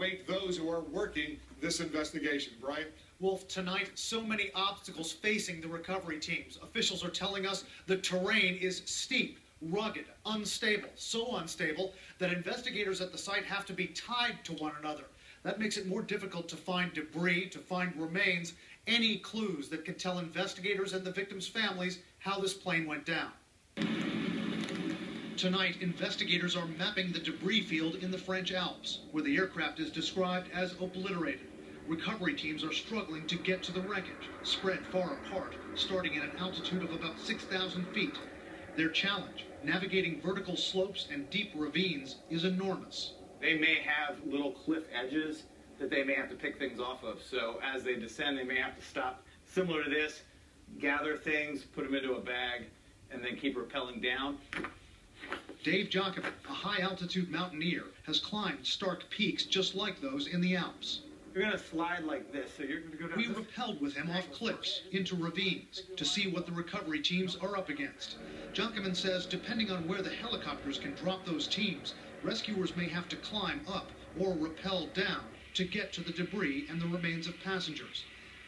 await those who are working this investigation. Brian? Wolf, tonight, so many obstacles facing the recovery teams. Officials are telling us the terrain is steep, rugged, unstable, so unstable that investigators at the site have to be tied to one another. That makes it more difficult to find debris, to find remains, any clues that can tell investigators and the victims' families how this plane went down. Tonight, investigators are mapping the debris field in the French Alps, where the aircraft is described as obliterated. Recovery teams are struggling to get to the wreckage, spread far apart, starting at an altitude of about 6,000 feet. Their challenge, navigating vertical slopes and deep ravines, is enormous. They may have little cliff edges that they may have to pick things off of. So as they descend, they may have to stop, similar to this, gather things, put them into a bag, and then keep rappelling down. Dave Jacobin, a high-altitude mountaineer, has climbed stark peaks just like those in the Alps. You're going to slide like this, so you're going to go down. We rappelled with him off cliffs, into ravines, to see what the recovery teams are up against. Jacobin says depending on where the helicopters can drop those teams, rescuers may have to climb up or rappel down to get to the debris and the remains of passengers.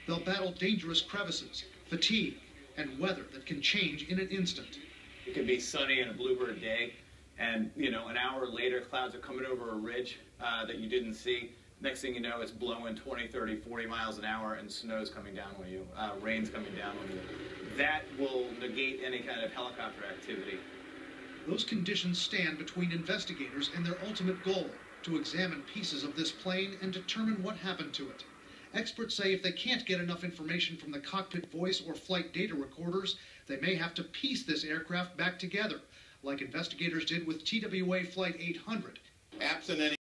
They'll battle dangerous crevices, fatigue, and weather that can change in an instant. It could be sunny and a bluebird day, and an hour later clouds are coming over a ridge that you didn't see. Next thing you know, it's blowing 20, 30, 40 miles an hour and snow's coming down on you, rain's coming down on you. That will negate any kind of helicopter activity. Those conditions stand between investigators and their ultimate goal, to examine pieces of this plane and determine what happened to it. Experts say if they can't get enough information from the cockpit voice or flight data recorders, they may have to piece this aircraft back together, like investigators did with TWA Flight 800. Absent any